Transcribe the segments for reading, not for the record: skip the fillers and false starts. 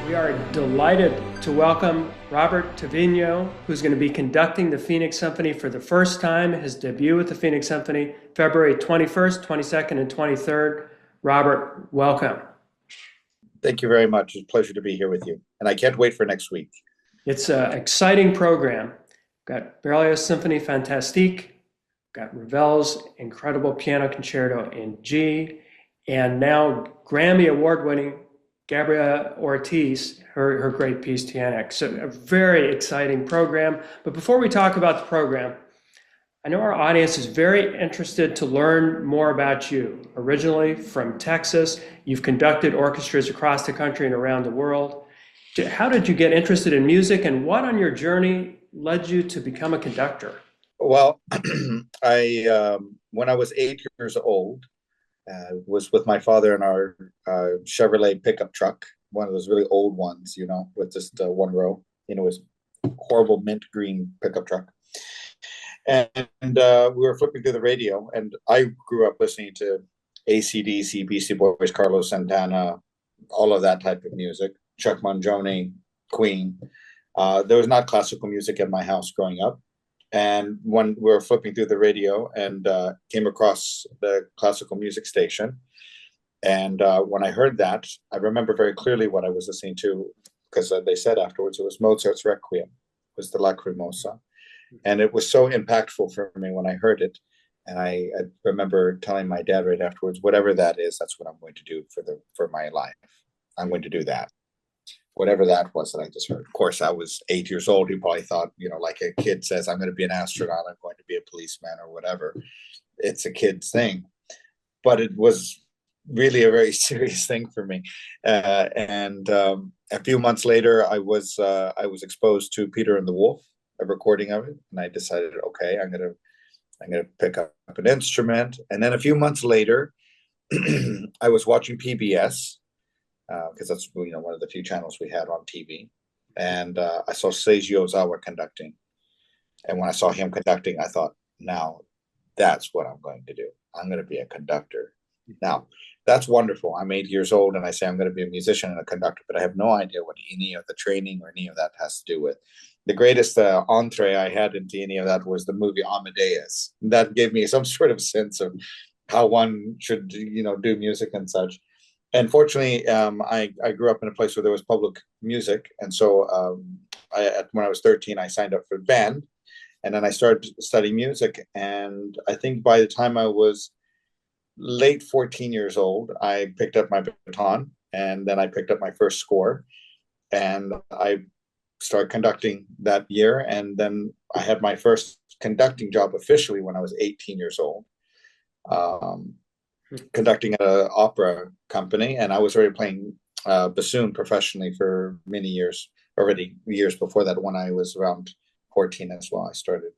We are delighted to welcome Robert Treviño, who's going to be conducting the Phoenix Symphony for the first time, his debut with the Phoenix Symphony, February 21st, 22nd, and 23rd. Robert, welcome. Thank you very much. It's a pleasure to be here with you. And I can't wait for next week. It's an exciting program. We've got Berlioz Symphonie fantastique, got Ravel's incredible piano concerto in G, and now Grammy award-winning Gabriela Ortiz, her great piece, Téenek. So a very exciting program. But before we talk about the program, I know our audience is very interested to learn more about you. Originally from Texas, you've conducted orchestras across the country and around the world. How did you get interested in music, and what on your journey led you to become a conductor? Well, when I was 8 years old, was with my father in our Chevrolet pickup truck, one of those really old ones, with just one row. It was horrible mint green pickup truck. And we were flipping through the radio, and I grew up listening to AC/DC, Beastie Boys, Carlos Santana, all of that type of music, Chuck Mangione, Queen. There was not classical music in my house growing up. And when we were flipping through the radio and came across the classical music station, and when I heard that, I remember very clearly what I was listening to, because they said afterwards it was Mozart's Requiem, it was the Lacrimosa, and it was so impactful for me when I heard it. And I remember telling my dad right afterwards, whatever that is, that's what I'm going to do for my life. I'm going to do that. Whatever that was that I just heard. Of course, I was 8 years old. He probably thought, like a kid says, I'm going to be an astronaut, I'm going to be a policeman or whatever. It's a kid's thing. But it was really a very serious thing for me. And a few months later, I was exposed to Peter and the Wolf, a recording of it. And I decided, okay, I'm going to pick up an instrument. And then a few months later, I was watching PBS, because that's one of the few channels we had on TV, and I saw Seiji Ozawa conducting, and when I saw him conducting, I thought, now that's what I'm going to do. I'm going to be a conductor. Now that's wonderful. I'm 8 years old, and I say I'm going to be a musician and a conductor, but I have no idea what any of the training or any of that has to do with. The greatest entree I had into any of that was the movie Amadeus. That gave me some sort of sense of how one should, do music and such. And fortunately, I grew up in a place where there was public music. And so when I was 13, I signed up for the band. And then I started studying music. And I think by the time I was late 14 years old, I picked up my baton. And then I picked up my first score. And I started conducting that year. And then I had my first conducting job officially when I was 18 years old. Conducting at an opera company, and I was already playing bassoon professionally for many years, already years before that. When I was around 14 as well, I started.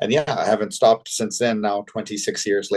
And yeah, I haven't stopped since then. Now 27 years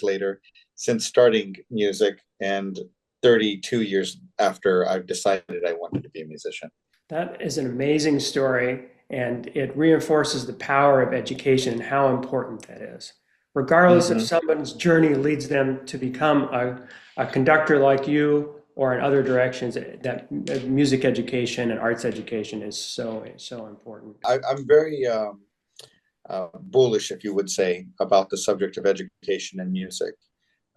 later since starting music, and 32 years after I've decided I wanted to be a musician. That is an amazing story. And it reinforces the power of education and how important that is. Regardless if someone's journey leads them to become a conductor like you, or in other directions, that music education and arts education is so important. I'm very bullish, if you would say, about the subject of education and music.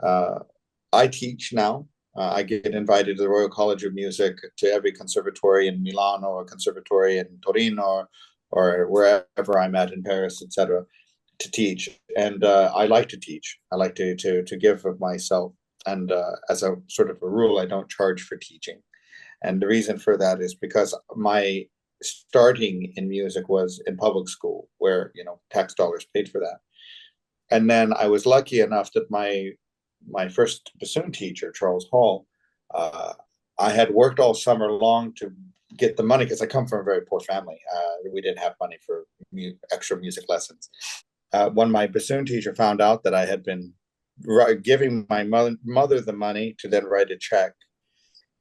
I teach now. I get invited to the Royal College of Music, to every conservatory in Milano or conservatory in Torino or wherever I'm at in Paris, etc., to teach. And I like to teach. I like to give of myself. And as a sort of a rule, I don't charge for teaching. And the reason for that is because my starting in music was in public school, where tax dollars paid for that. And then I was lucky enough that my first bassoon teacher, Charles Hall, I had worked all summer long to get the money, because I come from a very poor family. We didn't have money for extra music lessons. When my bassoon teacher found out that I had been giving my mother the money to then write a check,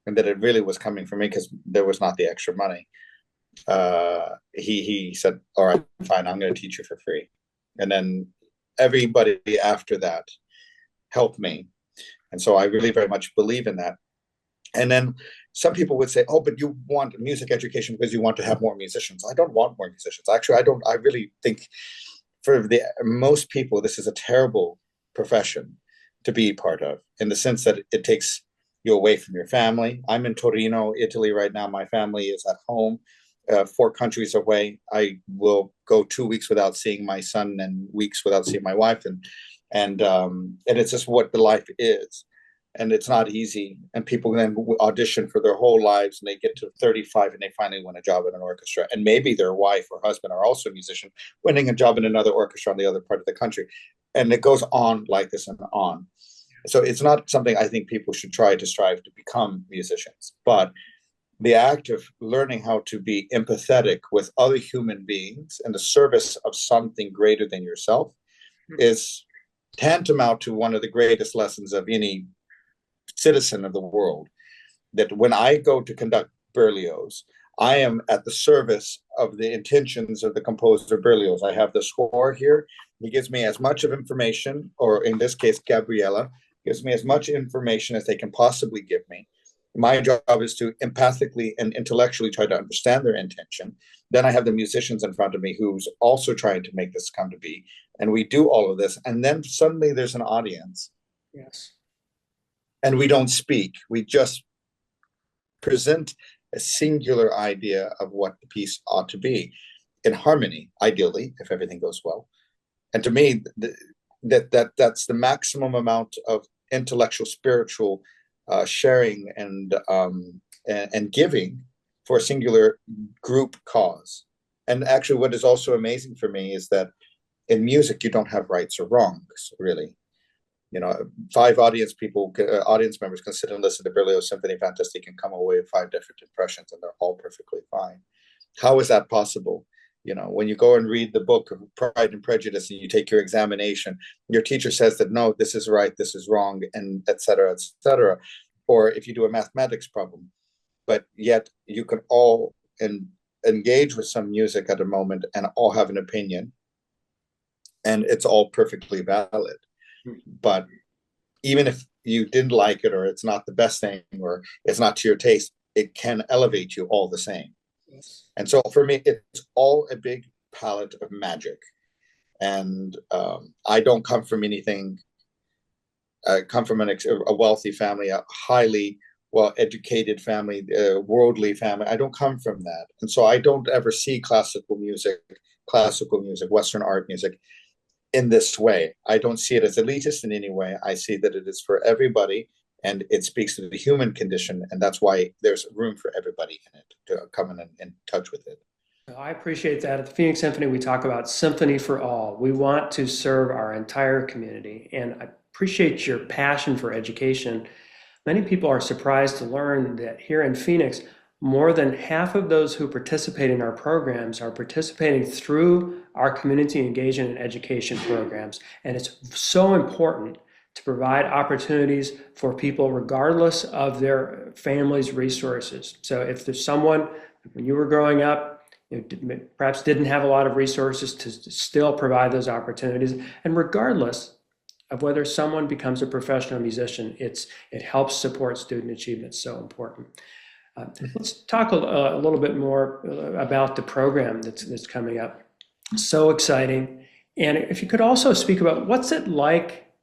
and that it really was coming from me because there was not the extra money, he said, all right, fine, I'm going to teach you for free. And then everybody after that helped me. And so I really very much believe in that. And then some people would say, oh, but you want music education because you want to have more musicians. I don't want more musicians. Actually, I don't. I really think for the most people, this is a terrible profession to be part of, in the sense that it takes you away from your family. I'm in Torino, Italy right now. My family is at home, 4 countries away. I will go 2 weeks without seeing my son and weeks without seeing my wife, and it's just what the life is. And it's not easy. And people then audition for their whole lives, and they get to 35 and they finally win a job in an orchestra. And maybe their wife or husband are also a musician, winning a job in another orchestra on the other part of the country. And it goes on like this and on. So it's not something I think people should try to strive to become musicians. But the act of learning how to be empathetic with other human beings in the service of something greater than yourself is tantamount to one of the greatest lessons of any citizen of the world. That when I go to conduct Berlioz, I am at the service of the intentions of the composer Berlioz. I have the score here. He gives me as much of information, or in this case, Gabriela gives me as much information as they can possibly give me. My job is to empathically and intellectually try to understand their intention. Then I have the musicians in front of me who's also trying to make this come to be. And we do all of this. And then suddenly there's an audience. Yes. And we don't speak. We just present a singular idea of what the piece ought to be, in harmony, ideally, if everything goes well. And to me, that's the maximum amount of intellectual, spiritual sharing and giving for a singular group cause. And actually, what is also amazing for me is that in music, you don't have rights or wrongs, really. 5 audience members can sit and listen to Berlioz Symphonie Fantastique and come away with 5 different impressions, and they're all perfectly fine. How is that possible? When you go and read the book of Pride and Prejudice and you take your examination, your teacher says that, no, this is right, this is wrong, and et cetera, et cetera. Or if you do a mathematics problem, but yet you can all engage with some music at a moment and all have an opinion, and it's all perfectly valid. But even if you didn't like it, or it's not the best thing, or it's not to your taste, it can elevate you all the same. Yes. And so for me, it's all a big palette of magic. And I don't come from anything. I come from a wealthy family, a highly well-educated family, a worldly family. I don't come from that. And so I don't ever see classical music, Western art music in this way. I don't see it as elitist in any way. I see that it is for everybody, and it speaks to the human condition, and that's why there's room for everybody in it to come in touch with it. I appreciate that. At the Phoenix Symphony, we talk about symphony for all. We want to serve our entire community, and I appreciate your passion for education. Many people are surprised to learn that here in Phoenix, more than half of those who participate in our programs are participating through our community engagement and education programs. And it's so important to provide opportunities for people regardless of their family's resources. So if there's someone, when you were growing up, perhaps didn't have a lot of resources, to still provide those opportunities. And regardless of whether someone becomes a professional musician, it helps support student achievement. It's so important. Let's talk a little bit more about the program that's coming up. So exciting. And if you could also speak about what's it like,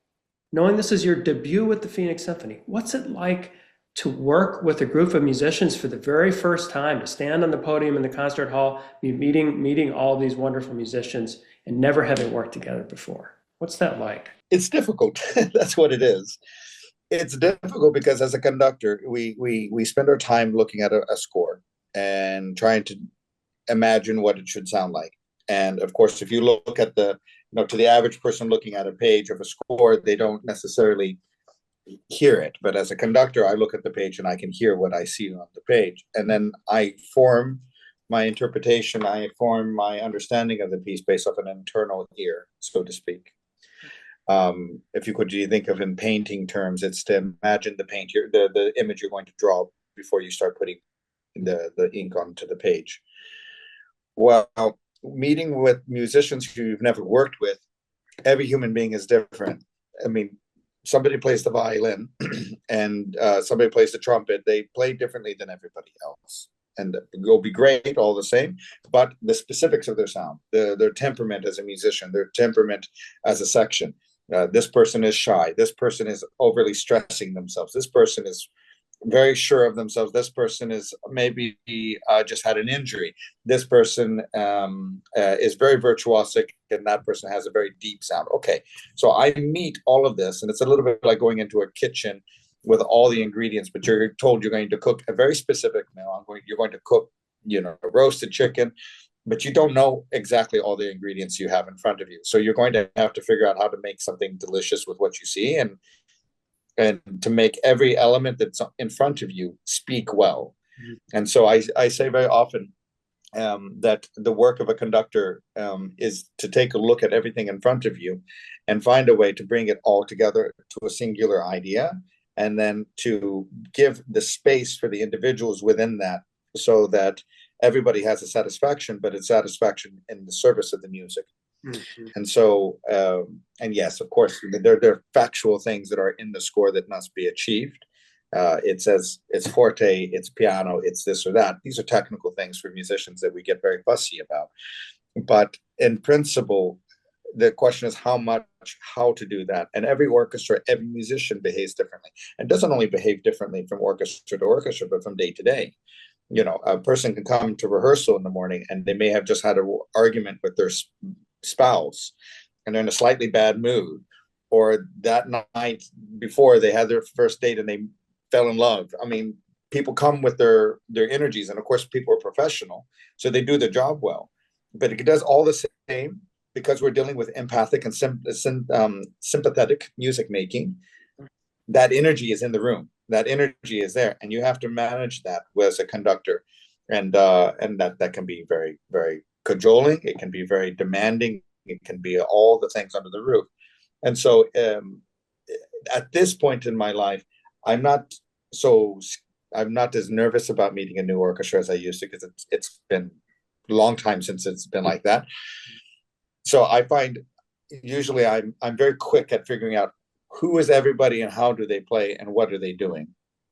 knowing this is your debut with the Phoenix Symphony, what's it like to work with a group of musicians for the very first time, to stand on the podium in the concert hall, be meeting all these wonderful musicians and never having worked together before? What's that like? It's difficult. That's what it is. It's difficult because as a conductor, we spend our time looking at a score and trying to imagine what it should sound like. And of course, if you look at to the average person looking at a page of a score, they don't necessarily hear it. But as a conductor, I look at the page and I can hear what I see on the page. And then I form my interpretation, I form my understanding of the piece based off an internal ear, so to speak. If you could think of in painting terms, it's to imagine the image you're going to draw before you start putting the ink onto the page. Well, meeting with musicians who you've never worked with, every human being is different. I mean, somebody plays the violin and somebody plays the trumpet, they play differently than everybody else. And it'll be great all the same, but the specifics of their sound, their temperament as a musician, their temperament as a section. This person is shy. This person is overly stressing themselves. This person is very sure of themselves. This person is maybe just had an injury. This person is very virtuosic, and that person has a very deep sound. Okay, so I meet all of this, and it's a little bit like going into a kitchen with all the ingredients, but you're told you're going to cook a very specific meal. You're going to cook, roasted chicken, but you don't know exactly all the ingredients you have in front of you. So you're going to have to figure out how to make something delicious with what you see, and to make every element that's in front of you speak well. And so I say very often that the work of a conductor is to take a look at everything in front of you and find a way to bring it all together to a singular idea, and then to give the space for the individuals within that, so that everybody has a satisfaction, but it's satisfaction in the service of the music. Mm-hmm. And so, and yes, of course, there are factual things that are in the score that must be achieved. It says it's forte, it's piano, it's this or that. These are technical things for musicians that we get very fussy about. But in principle, the question is how to do that. And every orchestra, every musician behaves differently, and doesn't only behave differently from orchestra to orchestra, but from day to day. A person can come to rehearsal in the morning and they may have just had an argument with their spouse and they're in a slightly bad mood, or that night before they had their first date and they fell in love. I mean, people come with their energies, and of course people are professional, so they do their job well, but it does all the same because we're dealing with empathic and sympathetic music making. That energy is in the room, that energy is there, and you have to manage that as a conductor, and that can be very, very cajoling. It can be very demanding. It can be all the things under the roof. And so at this point in my life, I'm not as nervous about meeting a new orchestra as I used to, because it's been a long time since it's been like that. So I find usually I'm very quick at figuring out who is everybody and how do they play and what are they doing.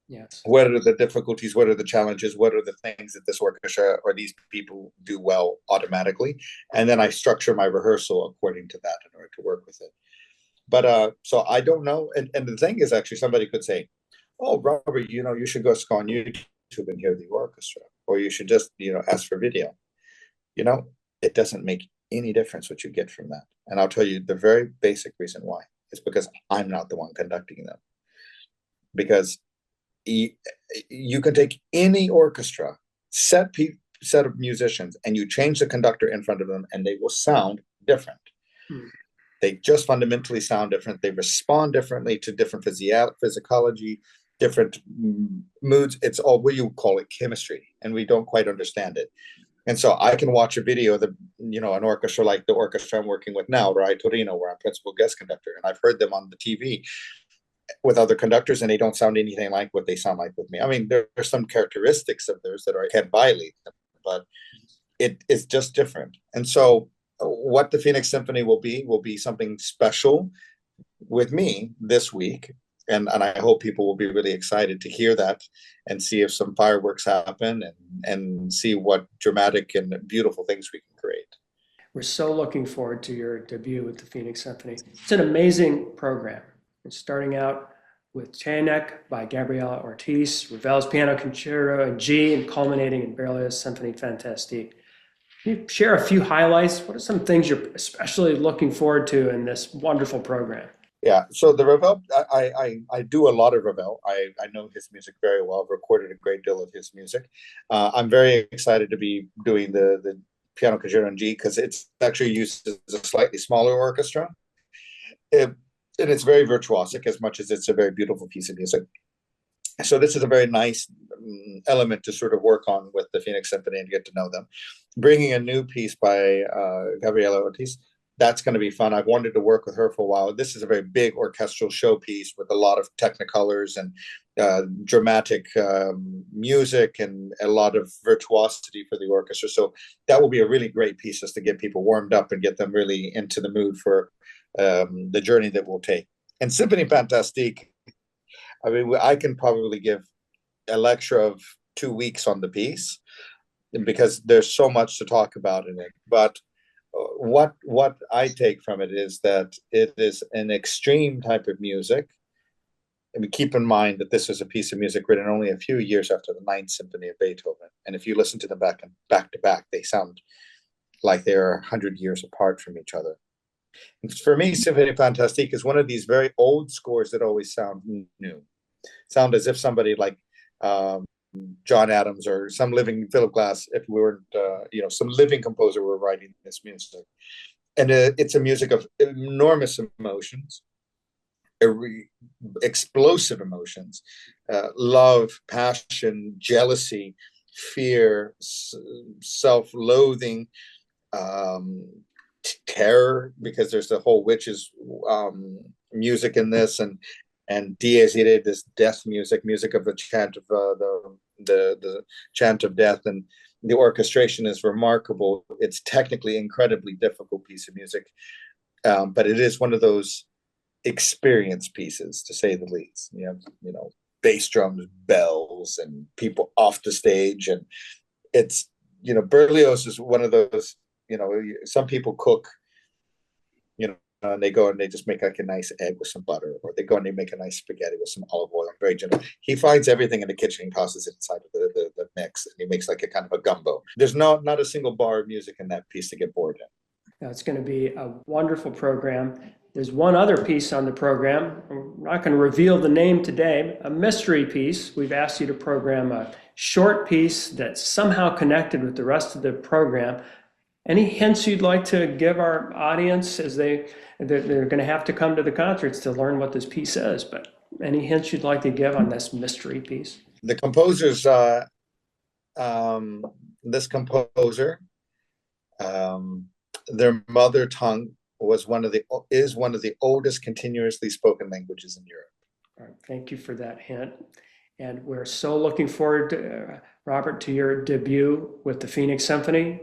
Yes. What are the difficulties? What are the challenges? What are the things that this orchestra or these people do well automatically? And then I structure my rehearsal according to that in order to work with it. But so I don't know. And the thing is, actually, somebody could say, "Oh, Robert, you should go on YouTube and hear the orchestra, or you should just, ask for video." It doesn't make any difference what you get from that. And I'll tell you the very basic reason why. It's because I'm not the one conducting them. Because you can take any orchestra, set of musicians, and you change the conductor in front of them, and they will sound different. They just fundamentally sound different. They respond differently to different physicology, different moods. It's all, what you call it, chemistry, and we don't quite understand it. And so I can watch a video of an orchestra like the orchestra I'm working with now, Robert Treviño, where I'm principal guest conductor, and I've heard them on the TV with other conductors, and they don't sound anything like what they sound like with me. I mean, there are some characteristics of theirs that I can't violate, but it is just different. And so what the Phoenix Symphony will be something special with me this week. And I hope people will be really excited to hear that and see if some fireworks happen and see what dramatic and beautiful things we can create. We're so looking forward to your debut with the Phoenix Symphony. It's an amazing program. It's starting out with Téenek by Gabriela Ortiz, Ravel's Piano Concerto in G, and culminating in Berlioz Symphonie fantastique. Can you share a few highlights? What are some things you're especially looking forward to in this wonderful program? Yeah, so the Ravel, I do a lot of Ravel. I know his music very well. I've recorded a great deal of his music. I'm very excited to be doing the Piano Concerto in G, because it's actually used as a slightly smaller orchestra. And it's very virtuosic, as much as it's a very beautiful piece of music. So this is a very nice element to sort of work on with the Phoenix Symphony and get to know them. Bringing a new piece by Gabriela Ortiz, that's going to be fun. I've wanted to work with her for a while. This is a very big orchestral showpiece with a lot of technicolors and dramatic music and a lot of virtuosity for the orchestra. So that will be a really great piece just to get people warmed up and get them really into the mood for the journey that we'll take. And Symphony Fantastique, I mean, I can probably give a lecture of 2 weeks on the piece because there's so much to talk about in it. But what I take from it is that it is an extreme type of music. And we keep in mind that this is a piece of music written only a few years after the Ninth Symphony of Beethoven. And if you listen to them back to back, they sound like they're 100 years apart from each other. And for me, Symphony Fantastique is one of these very old scores that always sound new, sound as if somebody like John Adams or some living Philip Glass, if we weren't, some living composer were writing this music. And it's a music of enormous emotions, explosive emotions, love, passion, jealousy, fear, self-loathing, terror, because there's the whole witches music in this, and Dies Irae, this death music of the chant of the chant of death, and the orchestration is remarkable. It's technically incredibly difficult piece of music, but it is one of those experience pieces, to say the least. You have, bass drums, bells, and people off the stage, and it's, Berlioz is one of those. Some people cook, and they go and they just make like a nice egg with some butter, or they go and they make a nice spaghetti with some olive oil. Very general. He finds everything in the kitchen and tosses it inside of the mix, and he makes like a kind of a gumbo. There's not a single bar of music in that piece to get bored in. It's going to be a wonderful program. There's one other piece on the program. I'm not going to reveal the name today, a mystery piece. We've asked you to program a short piece that's somehow connected with the rest of the program. Any hints you'd like to give our audience as they're going to have to come to the concerts to learn what this piece is, but any hints you'd like to give on this mystery piece? The composers, this composer, their mother tongue is one of the oldest continuously spoken languages in Europe. All right, thank you for that hint. And we're so looking forward, Robert, to your debut with the Phoenix Symphony,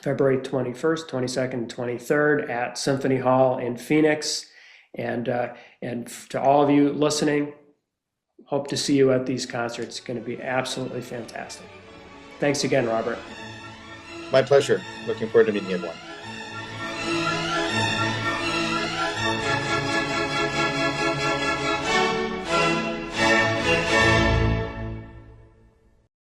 February 21st, 22nd, and 23rd at Symphony Hall in Phoenix. And to all of you listening, hope to see you at these concerts. It's going to be absolutely fantastic. Thanks again, Robert. My pleasure. Looking forward to meeting everyone.